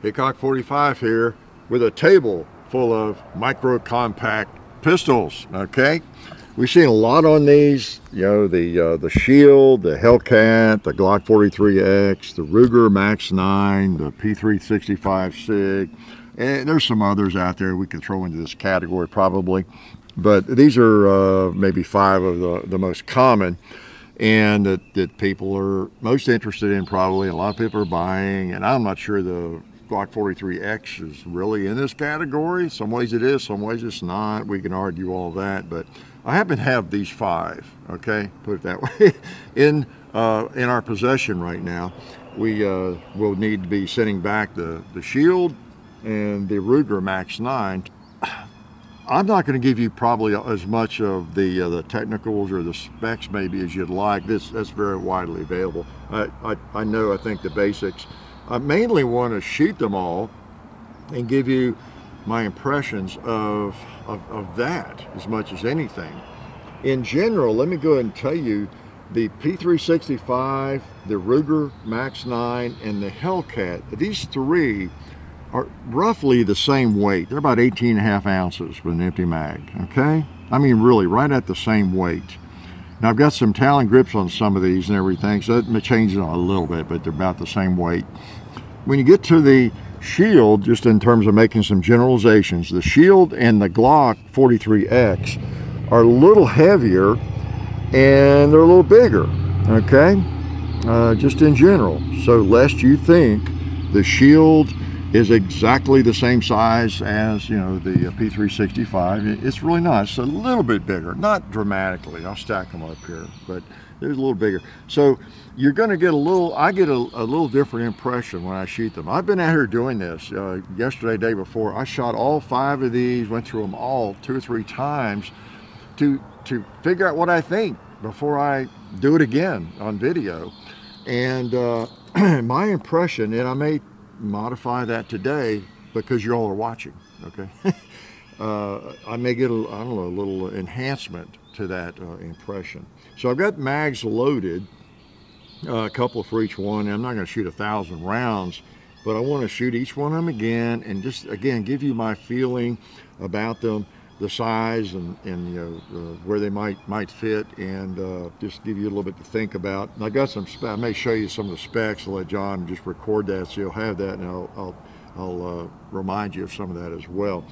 Hickok 45 here with a table full of micro compact pistols. Okay, we've seen a lot on these, you know, the Shield, the Hellcat, the Glock 43X, the Ruger Max 9, the P365 SIG, and there's some others out there we could throw into this category probably, but these are maybe 5 of the most common and that people are most interested in probably. A lot of people are buying, and I'm not sure the Glock 43X is really in this category. Some ways it is, some ways it's not. We can argue all that, but I happen to have these 5, okay, put it that way, in our possession right now. We will need to be sending back the Shield and the Ruger Max 9. I'm not going to give you probably as much of the technicals or the specs maybe as you'd like. That's very widely available. I think the basics. I mainly want to shoot them all and give you my impressions of that as much as anything. In general, let me go ahead and tell you, the P365, the Ruger Max 9, and the Hellcat, these 3 are roughly the same weight. They're about 18.5 ounces with an empty mag, okay? I mean, really, right at the same weight. Now, I've got some Talon grips on some of these and everything, so that may change it a little bit, but they're about the same weight. When you get to the Shield, just in terms of making some generalizations, the Shield and the Glock 43X are a little heavier and they're a little bigger, okay? Just in general. So lest you think the Shield is exactly the same size as, you know, the P365. It's really not. It's a little bit bigger, not dramatically. I'll stack them up here, but there's a little bigger. So you're going to get I get a little different impression when I shoot them. I've been out here doing this yesterday, day before. I shot all 5 of these, went through them all 2 or 3 times to figure out what I think before I do it again on video. And my impression, and I may modify that today because you all are watching, okay? I may get a little enhancement to that impression. So I've got mags loaded, a couple for each one. I'm not going to shoot 1,000 rounds, but I want to shoot each one of them again and just again give you my feeling about them, the size and you know where they might fit, and just give you a little bit to think about. And I got some. I may show you some of the specs. I'll let John just record that so you'll have that, and I'll remind you of some of that as well.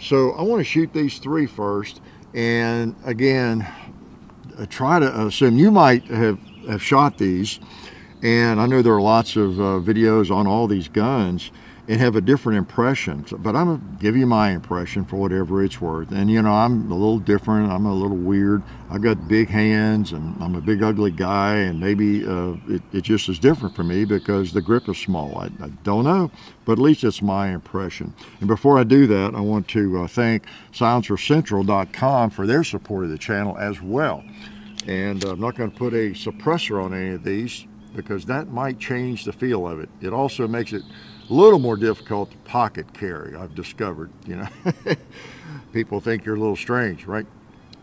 So I want to shoot these 3 first, and again, try to assume you might have shot these, and I know there are lots of videos on all these guns and have a different impression, but I'm gonna give you my impression for whatever it's worth. And you know, I'm a little different, I'm a little weird. I've got big hands and I'm a big ugly guy, and maybe it just is different for me because the grip is small. I don't know, but at least it's my impression. And before I do that, I want to thank SilencerCentral.com for their support of the channel as well. And I'm not going to put a suppressor on any of these because that might change the feel of it. It also makes it a little more difficult to pocket carry, I've discovered, you know. People think you're a little strange, right?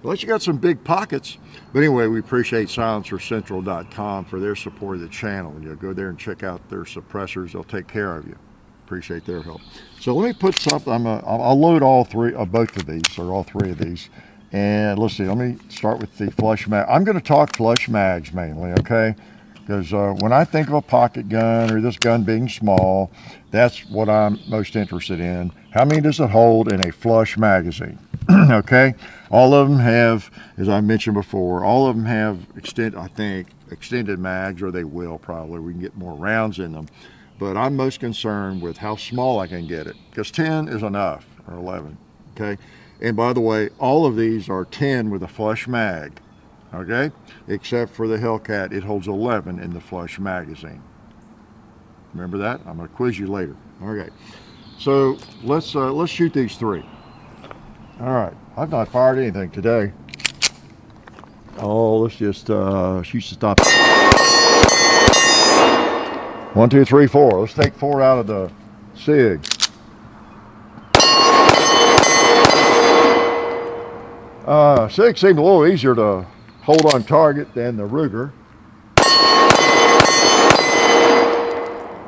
Unless you got some big pockets. But anyway, we appreciate SilencerCentral.com for their support of the channel. You go there and check out their suppressors. They'll take care of you. Appreciate their help. So let me put something, I'll load all 3 of both of these, or all 3 of these. And let's see, let me start with the flush mag. I'm going to talk flush mags mainly, okay? Because when I think of a pocket gun or this gun being small, that's what I'm most interested in. How many does it hold in a flush magazine? Okay, all of them have, as I mentioned before, all of them have extended mags, or they will probably. We can get more rounds in them. But I'm most concerned with how small I can get it, because 10 is enough, or 11, okay? And by the way, all of these are 10 with a flush mag. Okay, except for the Hellcat, it holds 11 in the flush magazine. Remember that? I'm going to quiz you later. Okay, so let's shoot these 3. All right, I've not fired anything today. Oh, let's just shoot the stop. 1, 2, 3, 4. Let's take 4 out of the SIG. SIG seemed a little easier to hold on target than the Ruger.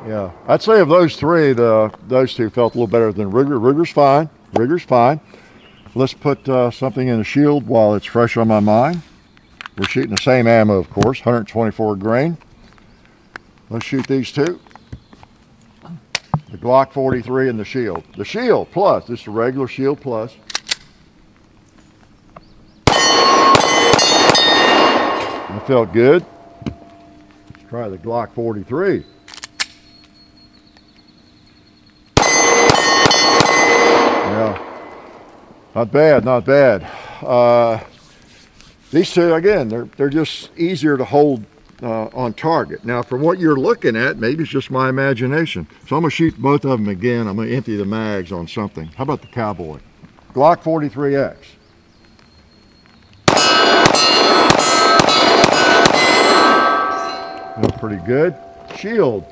Yeah, Yeah, I'd say of those three, those two felt a little better than Ruger. Ruger's fine. Ruger's fine. Let's put something in the shield while it's fresh on my mind. We're shooting the same ammo, of course, 124 grain. Let's shoot these two. The Glock 43 and the shield. The shield plus, this is a regular shield plus. That felt good. Let's try the Glock 43. Yeah, not bad, not bad. These two, again, they're just easier to hold on target. Now, from what you're looking at, maybe it's just my imagination. So I'm gonna shoot both of them again. I'm gonna empty the mags on something. How about the Cowboy? Glock 43X. That's pretty good. Shield.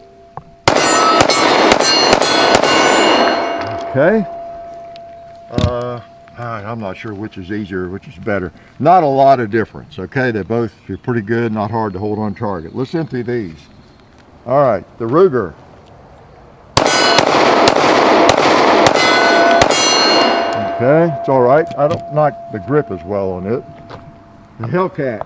Okay. I'm not sure which is easier, which is better. Not a lot of difference, okay? They both are pretty good, not hard to hold on target. Let's empty these. All right, the Ruger. Okay, it's all right. I don't like the grip as well on it. The Hellcat.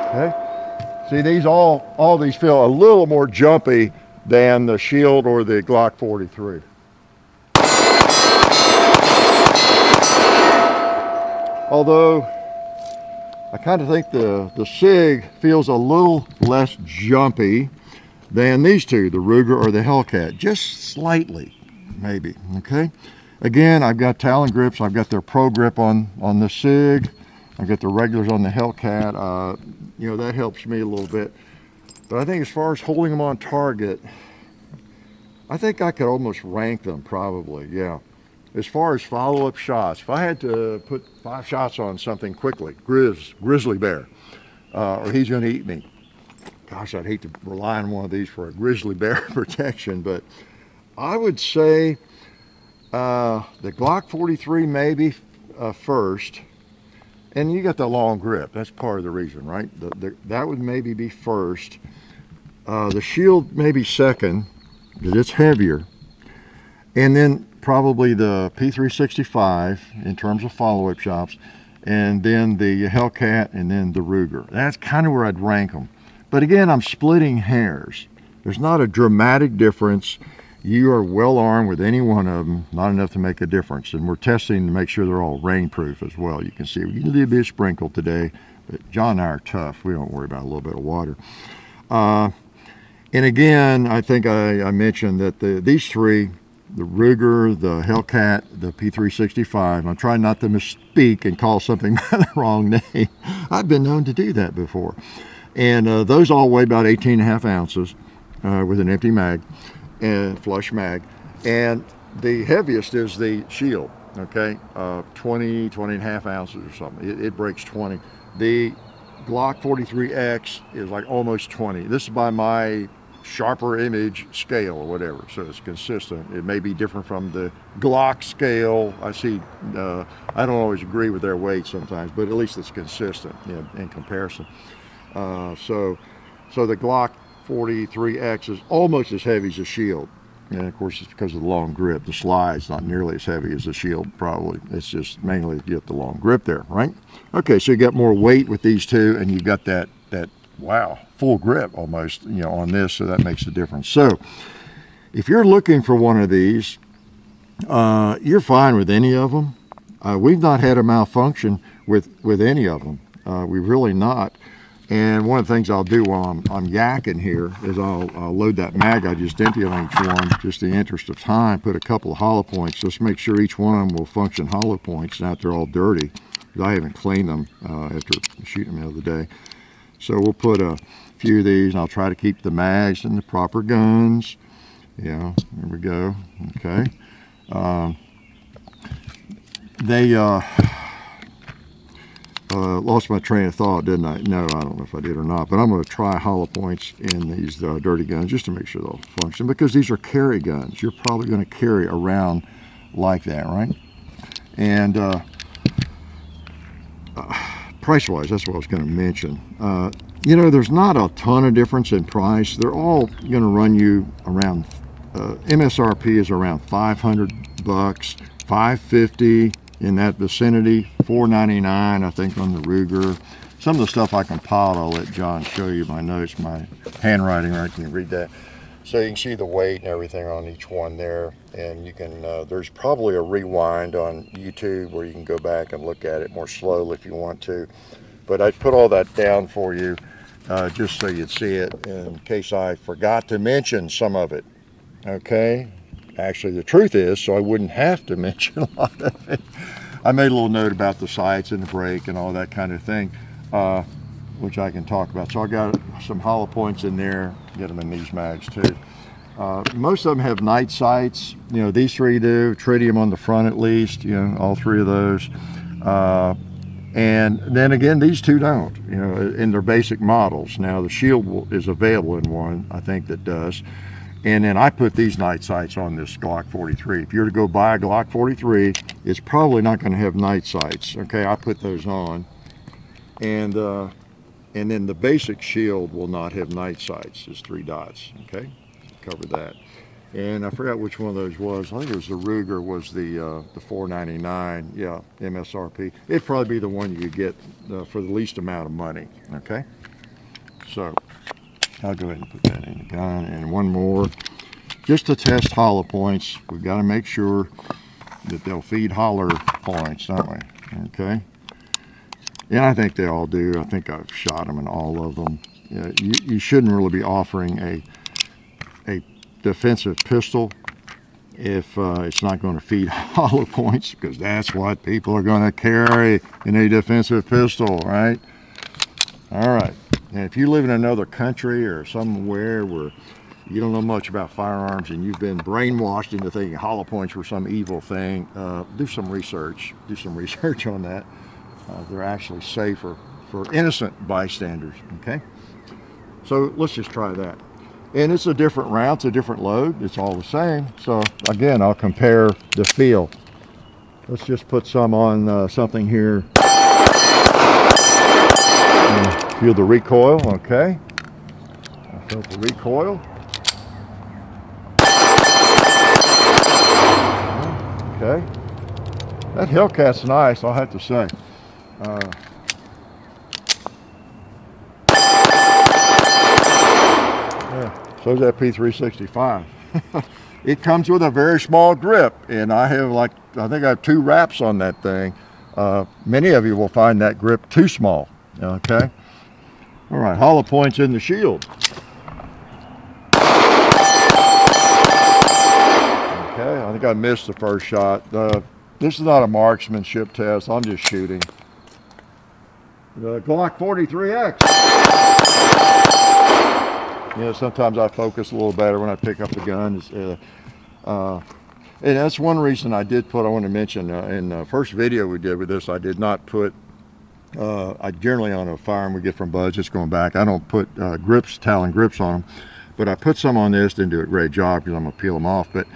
Okay. See, these all these feel a little more jumpy than the shield or the Glock 43. Although I kind of think the SIG feels a little less jumpy than these two, the Ruger or the Hellcat, just slightly, maybe. Okay. Again, I've got Talon grips. I've got their Pro Grip on the SIG. I've got the regulars on the Hellcat. You know, that helps me a little bit. But I think as far as holding them on target, I think I could almost rank them probably, yeah. As far as follow-up shots, if I had to put 5 shots on something quickly, grizzly bear, or he's gonna eat me. Gosh, I'd hate to rely on one of these for a grizzly bear protection, but I would say the Glock 43 maybe first. And you got the long grip. That's part of the reason, right? That would maybe be first. The shield maybe second, because it's heavier. And then probably the P365 in terms of follow-up shots. And then the Hellcat and then the Ruger. That's kind of where I'd rank them. But again, I'm splitting hairs. There's not a dramatic difference. You are well armed with any one of them, not enough to make a difference. And we're testing to make sure they're all rainproof as well. You can see we need a little bit of sprinkle today, but John and I are tough. We don't worry about a little bit of water. And again, I think I mentioned that these three, the Ruger, the Hellcat, the P365, I'm trying not to misspeak and call something by the wrong name. I've been known to do that before. And those all weigh about 18.5 ounces with an empty mag. And flush mag, and the heaviest is the shield, okay, 20.5 ounces or something. It breaks 20. The Glock 43X is like almost 20. This is by my sharper image scale or whatever, so it's consistent. It may be different from the Glock scale. I see, I don't always agree with their weight sometimes, but at least it's consistent, you know, in comparison. So the Glock 43X is almost as heavy as a shield, and of course it's because of the long grip. The slide's not nearly as heavy as the shield, probably. It's just mainly to get the long grip there, right? Okay, so you got more weight with these two, and you got that wow, full grip almost, you know, on this, so that makes a difference. So if you're looking for one of these, you're fine with any of them. We've not had a malfunction with any of them. We've really not. And one of the things I'll do while I'm yakking here is I'll load that mag I just emptied on each one, just in the interest of time, put a couple of hollow points, just make sure each one of them will function hollow points, not they're all dirty, because I haven't cleaned them after shooting them the other day. So we'll put a few of these, and I'll try to keep the mags in the proper guns. Yeah, there we go. Okay. Lost my train of thought, didn't I? No, I don't know if I did or not, but I'm going to try hollow points in these dirty guns just to make sure they'll function, because these are carry guns. You're probably going to carry around like that, right? And price-wise, that's what I was going to mention. You know, there's not a ton of difference in price. They're all going to run you around, MSRP is around 500 bucks, 550 in that vicinity, 499 I think on the Ruger. Some of the stuff I compiled, I'll let John show you my notes, my handwriting, right? Can you read that? So you can see the weight and everything on each one there, and you can, there's probably a rewind on YouTube where you can go back and look at it more slowly if you want to. But I put all that down for you just so you'd see it in case I forgot to mention some of it, okay? Actually, the truth is, so I wouldn't have to mention a lot of it, I made a little note about the sights and the brake and all that kind of thing, which I can talk about. So I got some hollow points in there, get them in these mags too. Most of them have night sights. You know, these three do, tritium on the front at least, you know, all three of those. And then again, these two don't, you know, in their basic models. Now the shield is available in one, I think, that does. And then I put these night sights on this Glock 43. If you're to go buy a Glock 43, it's probably not going to have night sights. Okay, I put those on. And then the basic shield will not have night sights. It's 3 dots, okay? Cover that. And I forgot which one of those was. I think it was the Ruger, was the $499, yeah, MSRP. It'd probably be the one you could get for the least amount of money, okay? So I'll go ahead and put that in the gun. And one more, just to test hollow points. We've got to make sure that they'll feed holler points, don't we? Okay. Yeah, I think they all do. I think I've shot them in all of them. You shouldn't really be offering a defensive pistol if it's not going to feed hollow points, because that's what people are going to carry in a defensive pistol, right? All right. And if you live in another country or somewhere where you don't know much about firearms and you've been brainwashed into thinking hollow points were some evil thing, do some research. Do some research on that. They're actually safer for innocent bystanders, okay? So let's just try that. And it's a different round, it's a different load, it's all the same. So again, I'll compare the feel. Let's just put some on something here. And feel the recoil, okay? I felt the recoil. Okay. That Hellcat's nice, I'll have to say. Yeah, so's that P365. It comes with a very small grip, and I have I think I have 2 wraps on that thing. Many of you will find that grip too small, okay? All right, hollow points in the shield. Okay, I think I missed the first shot. This is not a marksmanship test, I'm just shooting. The Glock 43X. You know, sometimes I focus a little better when I pick up the gun. And that's one reason I did put, I want to mention, in the first video we did with this, I did not put, I generally on a firearm we get from Buzz, just going back, I don't put grips, Talon grips on them, but I put some on this, didn't do a great job because I'm going to peel them off, but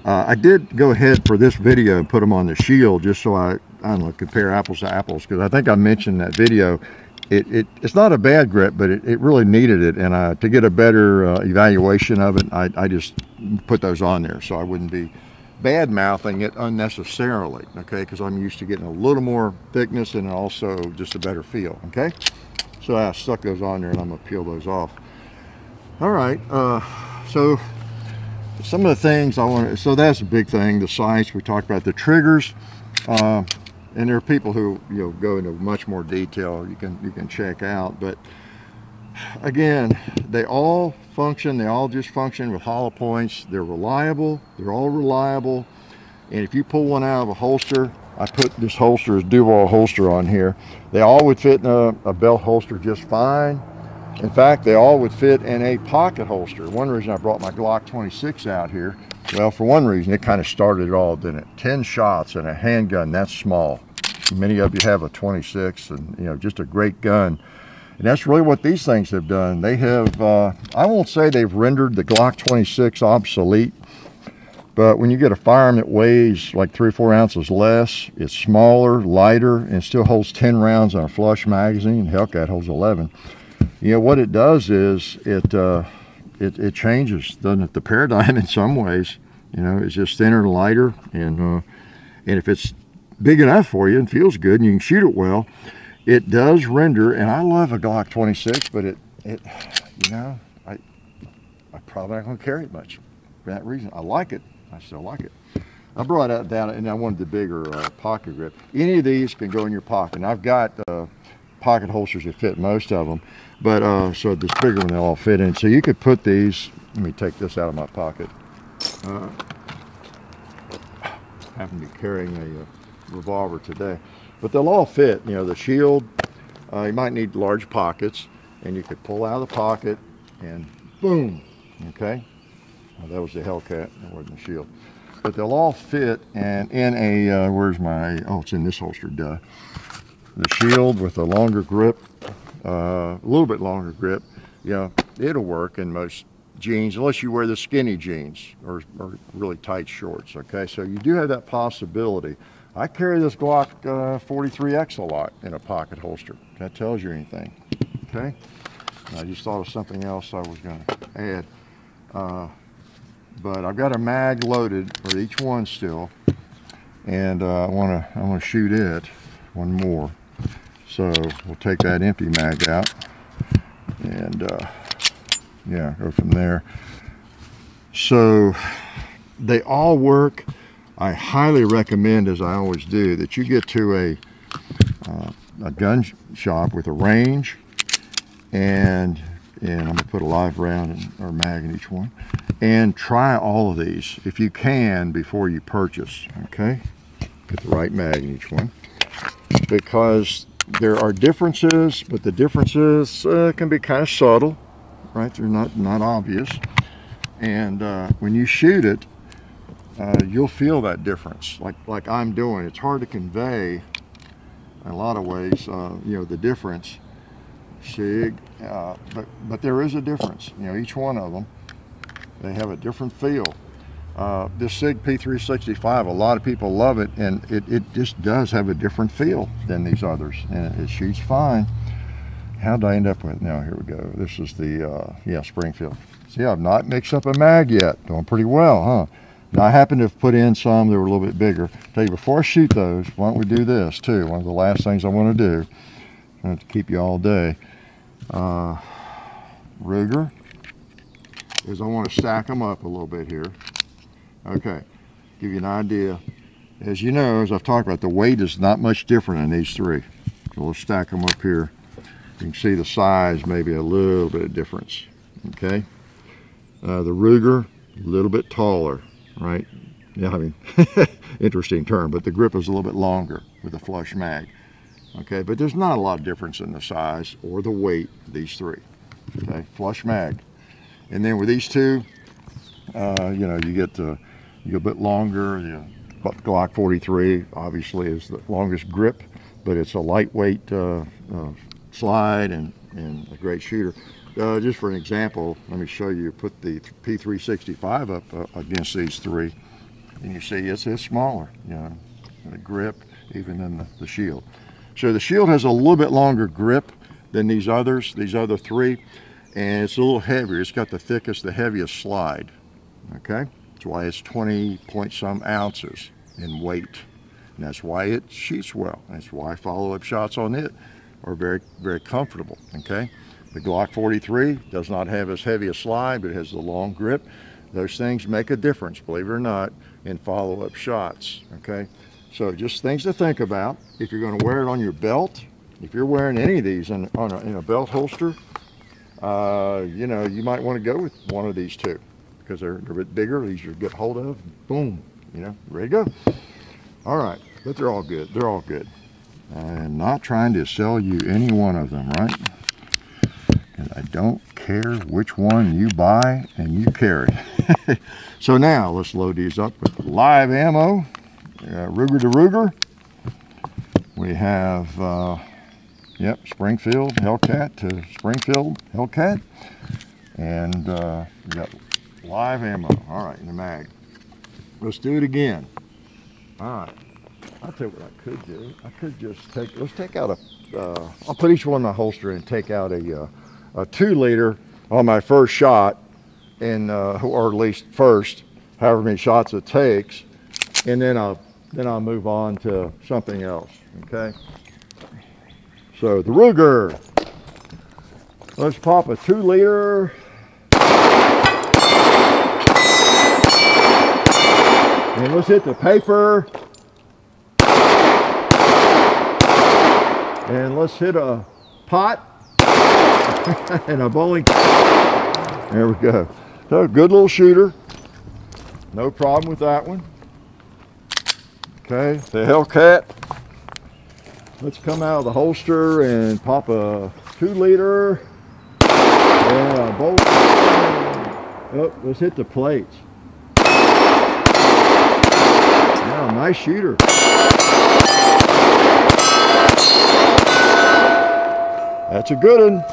I did go ahead for this video and put them on the shield just so I don't know, compare apples to apples, because I think I mentioned in that video, it's not a bad grip, but it really needed it, and to get a better evaluation of it, I just put those on there so I wouldn't be bad mouthing it unnecessarily, okay, because I'm used to getting a little more thickness and also just a better feel, okay? So I stuck those on there and I'm gonna peel those off. All right, so some of the things I want to, so that's a big thing, the sights, we talked about the triggers, and there are people who go into much more detail you can check out, but again, they all just function with hollow points. They're reliable, they're all reliable, and if you pull one out of a holster, I put this holster as Duval holster on here, they all would fit in a belt holster just fine. In fact, they all would fit in a pocket holster. One reason I brought my Glock 26 out here, well, for one reason, it kind of started it all, didn't it? 10 shots in a handgun, that's small. Many of you have a 26 and, just a great gun. And that's really what these things have done. They have, I won't say they've rendered the Glock 26 obsolete, but when you get a firearm that weighs like 3 or 4 ounces less, it's smaller, lighter, and still holds 10 rounds on a flush magazine. Hellcat holds 11. you know, what it does is it changes, doesn't it? The paradigm in some ways, you know, it's just thinner and lighter, and if it's big enough for you and feels good and you can shoot it well, it does render. And I love a Glock 26, but it you know, I probably not going to carry it much for that reason. I like it. I still like it. I brought that down, and I wanted the bigger pocket grip. Any of these can go in your pocket. And I've got pocket holsters that fit most of them, but so this bigger one, they all fit in. So you could put these. Let me take this out of my pocket. I happen to be carrying a revolver today, but they'll all fit. You know, the shield, you might need large pockets, and you could pull out of the pocket and boom. Okay, well, that was the Hellcat, that wasn't the shield, but they'll all fit. And in a where's my, oh, it's in this holster, duh. The shield with a longer grip, a little bit longer grip, you know, it'll work in most jeans, unless you wear the skinny jeans or really tight shorts. Okay, so you do have that possibility. I carry this Glock 43X a lot in a pocket holster. If that tells you anything. Okay, I just thought of something else I was going to add, but I've got a mag loaded for each one still, and I want to shoot it one more. So we'll take that empty mag out and yeah, go from there. So they all work. I highly recommend, as I always do, that you get to a gun shop with a range, and I'm gonna put a live round or mag in each one, and try all of these if you can before you purchase. Okay, get the right mag in each one, because there are differences, but the differences can be kind of subtle, right? They're not obvious, and when you shoot it, you'll feel that difference, like I'm doing. It's hard to convey in a lot of ways, you know, the difference. SIG, but there is a difference. You know, each one of them, they have a different feel. This SIG P365, a lot of people love it, and it just does have a different feel than these others, and it shoots fine. How did I end up with? Now, here we go. This is the, yeah, Springfield. See, I've not mixed up a mag yet. Doing pretty well, huh? Now, I happen to have put in some that were a little bit bigger. Tell you, before I shoot those, why don't we do this, too? One of the last things I want to do, I have to keep you all day, Ruger, is I want to stack them up a little bit here. Okay, give you an idea. As you know, as I've talked about, the weight is not much different in these three. So we'll stack them up here. You can see the size, maybe a little bit of difference. Okay, the Ruger, a little bit taller, right? Yeah, I mean, interesting term, but the grip is a little bit longer with a flush mag. Okay, but there's not a lot of difference in the size or the weight of these three. Okay, flush mag. And then with these two, you know, you get a bit longer. The Glock 43 obviously is the longest grip, but it's a lightweight slide and a great shooter. Just for an example, let me show you. Put the P365 up against these three, and you see it's smaller, you know, the grip even than the shield. So the shield has a little bit longer grip than these other three, and it's a little heavier. It's got the thickest, the heaviest slide. Okay, that's why it's 20 point some ounces in weight, and that's why it shoots well. That's why follow-up shots on it are very, very comfortable. Okay, the Glock 43 does not have as heavy a slide, but it has the long grip. Those things make a difference, believe it or not, in follow-up shots. Okay, so just things to think about. If you're going to wear it on your belt, if you're wearing any of these in a belt holster, you know, you might want to go with one of these two, because they're a bit bigger, easier to get hold of. Boom, you know, ready to go. All right, but they're all good. They're all good. I'm not trying to sell you any one of them, right? And I don't care which one you buy and you carry. So now let's load these up with live ammo. Ruger to Ruger. We have, yep, Springfield Hellcat to Springfield Hellcat. And we got live ammo. All right, in the mag. Let's do it again. All right. I'll tell you what I could do. I could just let's take out I'll put each one in my holster and take out a a 2 liter on my first shot, and or at least first, however many shots it takes, and then I'll move on to something else. Okay. So the Ruger. Let's pop a 2 liter. And let's hit the paper. And let's hit a pot and a bowling. There we go. So good little shooter. No problem with that one. Okay, the Hellcat. Let's come out of the holster and pop a 2 liter. And a bowling. Oh, let's hit the plates. Wow, nice shooter. That's a good one.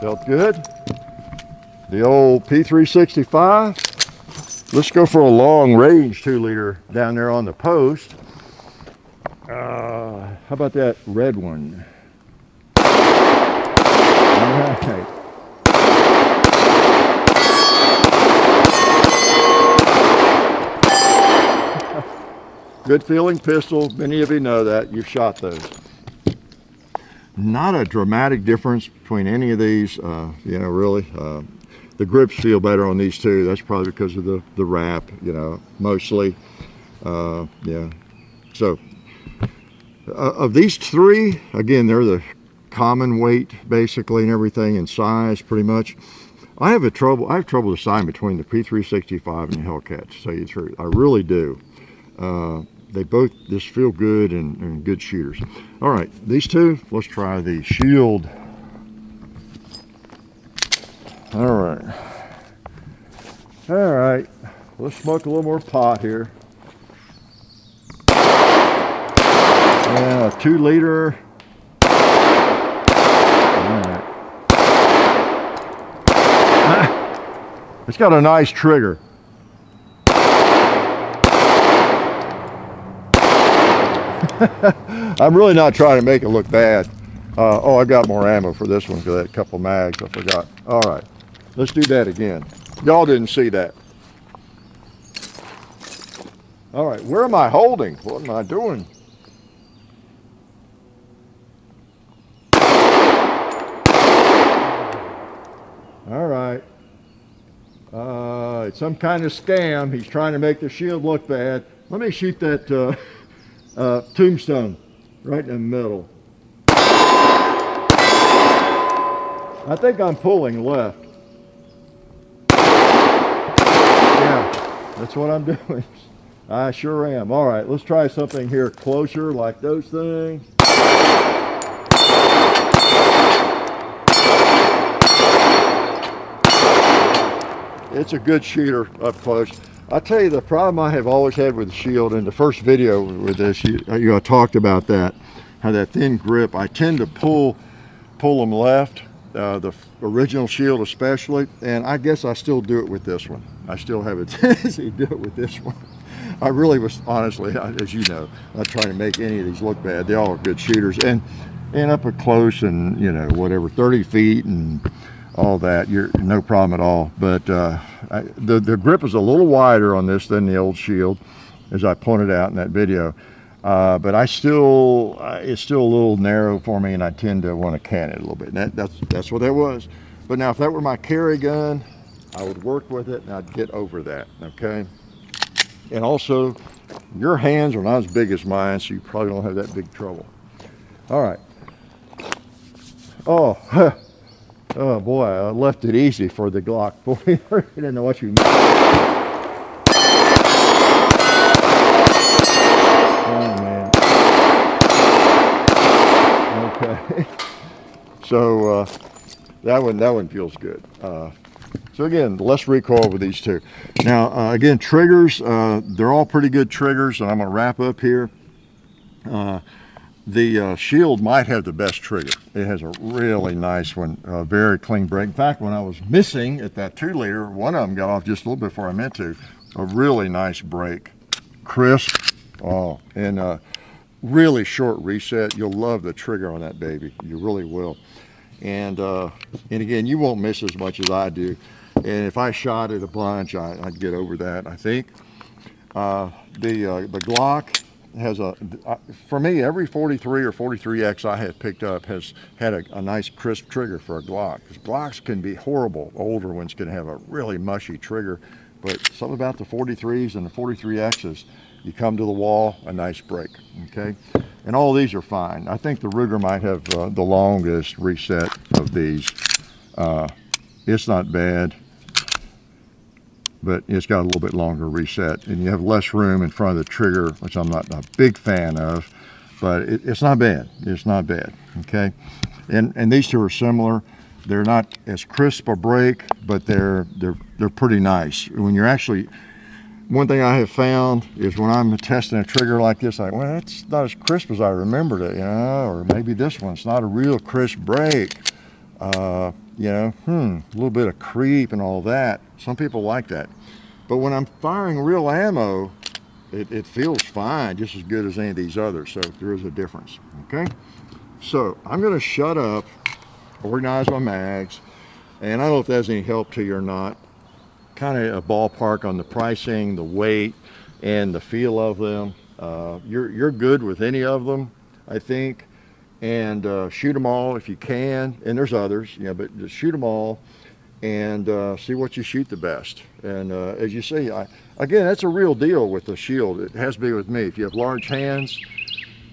Felt good. The old P365. Let's go for a long range 2 liter down there on the post. How about that red one? All right. Good feeling pistol. Many of you know that. You've shot those. Not a dramatic difference between any of these, you know, really. The grips feel better on these two. That's probably because of the wrap, you know, mostly. Yeah. So, of these three, again, they're the common weight, basically, and everything, and size, pretty much. I have trouble deciding between the P365 and the Hellcat, to tell you the truth. I really do. They both just feel good and good shooters. All right, these two, let's try the Shield. All right, let's smoke a little more pot here. And a 2 liter. All right. It's got a nice trigger. I'm really not trying to make it look bad. Oh, I got more ammo for this one because that couple mags I forgot. All right, let's do that again. Y'all didn't see that. All right, where am I holding? What am I doing? All right. It's some kind of scam. He's trying to make the Shield look bad. Let me shoot that Tombstone right in the middle. I think I'm pulling left. Yeah, that's what I'm doing. I sure am. All right, let's try something here closer, like those things. It's a good shooter up close. I'll tell you the problem I have always had with the Shield. In the first video with this, I talked about that, how that thin grip. I tend to pull them left, the original Shield especially, and I guess I still do it with this one. I still have a tendency to do it with this one. I really was, honestly, as you know, not trying to make any of these look bad. They all are good shooters, and up at close and, you know, whatever, 30 feet and all that, you're no problem at all. But the grip is a little wider on this than the old Shield, as I pointed out in that video. But it's still a little narrow for me, and I tend to want to can it a little bit. And that's what that was. But now, if that were my carry gun, I would work with it and I'd get over that. Okay. And also, your hands are not as big as mine, so you probably don't have that big trouble. All right. Oh. Oh boy, I left it easy for the Glock 40. I didn't know what you meant. Oh man. Okay. So that one feels good. So again, less recoil with these two. Now again, triggers, they're all pretty good triggers, and I'm gonna wrap up here. The Shield might have the best trigger. It has a really nice one, very clean break. In fact, when I was missing at that 2 liter, one of them got off just a little bit before I meant to. A really nice break, crisp, and really short reset. You'll love the trigger on that baby. You really will. And again, you won't miss as much as I do. And if I shot it a bunch, I'd get over that, I think. The Glock has for me, every 43 or 43X I have picked up has had a nice crisp trigger for a Glock. Because Glocks can be horrible. Older ones can have a really mushy trigger. But something about the 43s and the 43Xs, you come to the wall, a nice break, okay? And all these are fine. I think the Ruger might have the longest reset of these. It's not bad, but it's got a little bit longer reset. And you have less room in front of the trigger, which I'm not a big fan of, but it's not bad. It's not bad, okay? And these two are similar. They're not as crisp a break, but they're pretty nice. When you're actually, one thing I have found is when I'm testing a trigger like this, well, that's not as crisp as I remembered it, you know, or maybe this one's not a real crisp break. You know, a little bit of creep and all that. Some people like that. But when I'm firing real ammo, it feels fine, just as good as any of these others. So there is a difference, okay? So I'm gonna shut up, organize my mags, and I don't know if that's any help to you or not. Kind of a ballpark on the pricing, the weight, and the feel of them. You're good with any of them, I think, and shoot them all if you can. And there's others, you know, but just shoot them all and see what you shoot the best. And as you see, again, that's a real deal with the shield. It has to be with me. If you have large hands,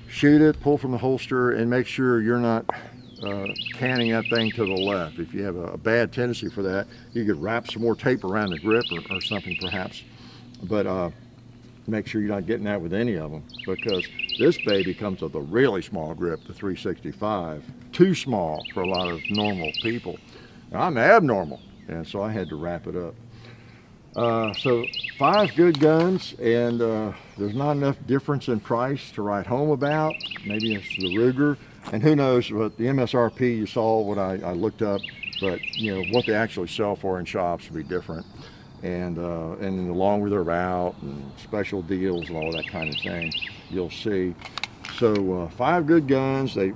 shoot it, pull from the holster, and make sure you're not canning that thing to the left. If you have a bad tendency for that, you could wrap some more tape around the grip or something perhaps, but make sure you're not getting that with any of them, because this baby comes with a really small grip, the 365, too small for a lot of normal people. Now, I'm abnormal, and so I had to wrap it up. So 5 good guns, and there's not enough difference in price to write home about. Maybe it's the Ruger. And who knows what the MSRP, you saw what I looked up, but you know what they actually sell for in shops will be different. And the longer they're out and special deals and all that kind of thing, you'll see. So 5 good guns. They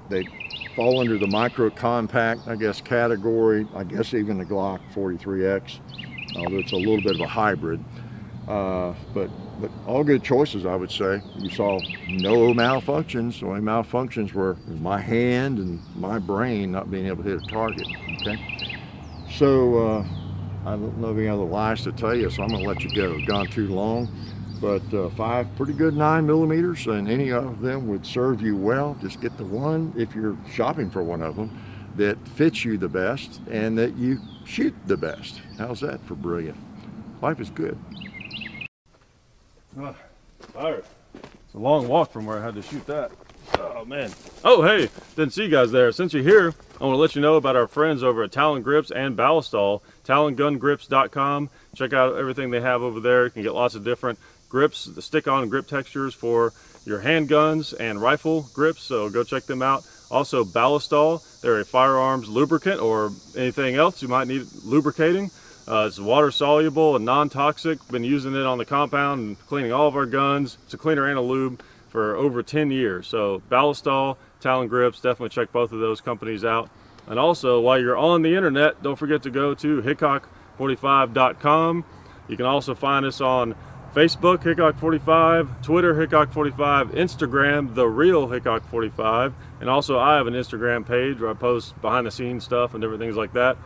fall under the micro compact, I guess, category. I guess even the Glock 43X, although it's a little bit of a hybrid. But all good choices, I would say. You saw no malfunctions. The only malfunctions were my hand and my brain not being able to hit a target, okay? So I don't know of any other lies to tell you, so I'm gonna let you go. Gone too long, but 5 pretty good 9mm, and any of them would serve you well. Just get the one, if you're shopping for one of them, that fits you the best and that you shoot the best. How's that for brilliant? Life is good. Tired. It's a long walk from where I had to shoot that. Oh man. Oh hey, didn't see you guys there. Since you're here, I want to let you know about our friends over at Talon Grips and Ballistol. TalonGunGrips.com. Check out everything they have over there. You can get lots of different grips, the stick-on grip textures for your handguns and rifle grips, so go check them out. Also Ballistol, they're a firearms lubricant or anything else you might need lubricating. It's water soluble and non-toxic. Been using it on the compound and cleaning all of our guns. It's a cleaner and a lube for over 10 years. So Ballistol, Talon Grips, definitely check both of those companies out. And also, while you're on the internet, don't forget to go to hickok45.com. You can also find us on Facebook, Hickok45, Twitter, Hickok45, Instagram, The Real Hickok45, and also I have an Instagram page where I post behind the scenes stuff and different things like that.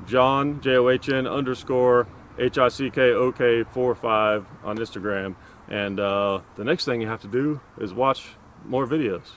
John, JOHN_HICKOK45 on Instagram. And the next thing you have to do is watch more videos.